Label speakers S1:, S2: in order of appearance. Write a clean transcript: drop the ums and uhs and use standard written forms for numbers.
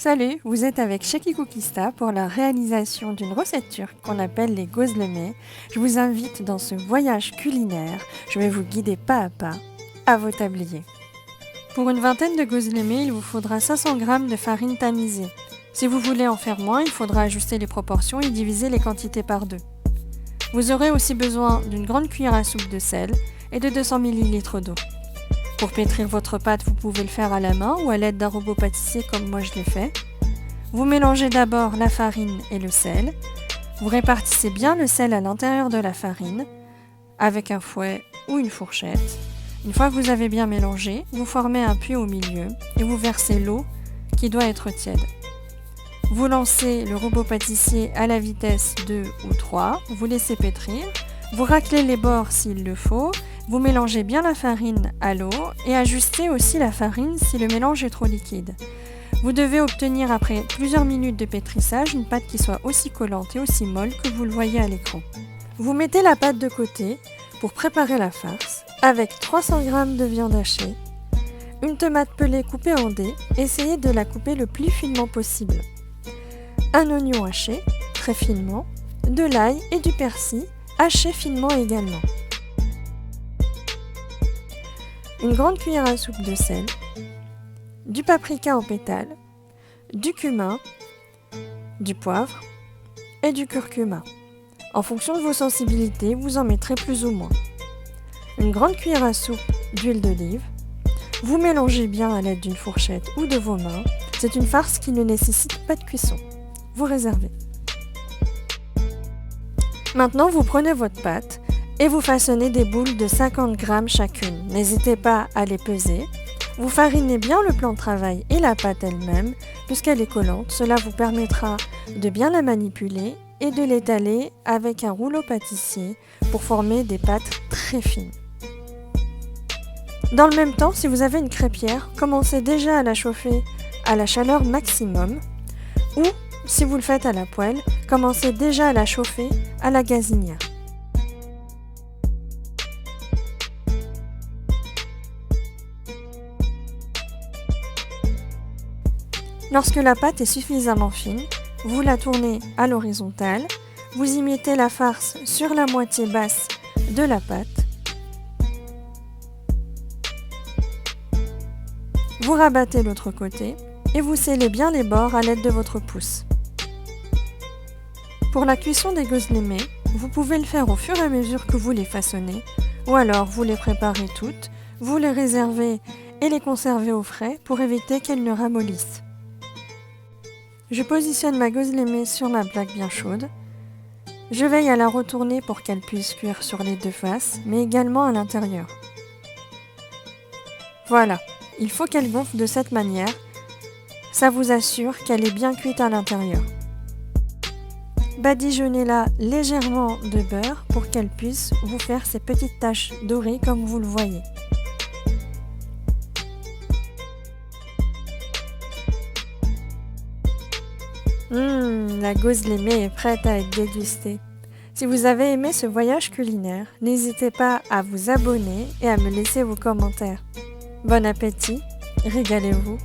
S1: Salut, vous êtes avec Shaki Cookista pour la réalisation d'une recette turque qu'on appelle les gözleme. Je vous invite dans ce voyage culinaire. Je vais vous guider pas à pas à vos tabliers. Pour une vingtaine de gözleme, il vous faudra 500 g de farine tamisée. Si vous voulez en faire moins, il faudra ajuster les proportions et diviser les quantités par deux. Vous aurez aussi besoin d'une grande cuillère à soupe de sel et de 200 ml d'eau. Pour pétrir votre pâte, vous pouvez le faire à la main ou à l'aide d'un robot pâtissier comme moi je l'ai fait. Vous mélangez d'abord la farine et le sel. Vous répartissez bien le sel à l'intérieur de la farine avec un fouet ou une fourchette. Une fois que vous avez bien mélangé, vous formez un puits au milieu et vous versez l'eau qui doit être tiède. Vous lancez le robot pâtissier à la vitesse 2 ou 3, vous laissez pétrir, vous raclez les bords s'il le faut, vous mélangez bien la farine à l'eau et ajustez aussi la farine si le mélange est trop liquide. Vous devez obtenir après plusieurs minutes de pétrissage une pâte qui soit aussi collante et aussi molle que vous le voyez à l'écran. Vous mettez la pâte de côté pour préparer la farce avec 300 g de viande hachée, une tomate pelée coupée en dés, essayez de la couper le plus finement possible, un oignon haché très finement, de l'ail et du persil haché finement également. Une grande cuillère à soupe de sel, du paprika en pétales, du cumin, du poivre et du curcuma. En fonction de vos sensibilités, vous en mettrez plus ou moins. Une grande cuillère à soupe d'huile d'olive. Vous mélangez bien à l'aide d'une fourchette ou de vos mains. C'est une farce qui ne nécessite pas de cuisson. Vous réservez. Maintenant, vous prenez votre pâte et vous façonnez des boules de 50 g chacune. N'hésitez pas à les peser. Vous farinez bien le plan de travail et la pâte elle-même, puisqu'elle est collante. Cela vous permettra de bien la manipuler et de l'étaler avec un rouleau pâtissier pour former des pâtes très fines. Dans le même temps, si vous avez une crêpière, commencez déjà à la chauffer à la chaleur maximum ou, si vous le faites à la poêle, commencez déjà à la chauffer à la gazinière. Lorsque la pâte est suffisamment fine, vous la tournez à l'horizontale, vous y mettez la farce sur la moitié basse de la pâte, vous rabattez l'autre côté et vous scellez bien les bords à l'aide de votre pouce. Pour la cuisson des gözleme, vous pouvez le faire au fur et à mesure que vous les façonnez, ou alors vous les préparez toutes, vous les réservez et les conservez au frais pour éviter qu'elles ne ramollissent. Je positionne ma gözleme sur ma plaque bien chaude. Je veille à la retourner pour qu'elle puisse cuire sur les deux faces, mais également à l'intérieur. Voilà, il faut qu'elle gonfle de cette manière. Ça vous assure qu'elle est bien cuite à l'intérieur. Badigeonnez-la légèrement de beurre pour qu'elle puisse vous faire ces petites taches dorées comme vous le voyez. La gözleme est prête à être dégustée. Si vous avez aimé ce voyage culinaire, n'hésitez pas à vous abonner et à me laisser vos commentaires. Bon appétit, régalez-vous!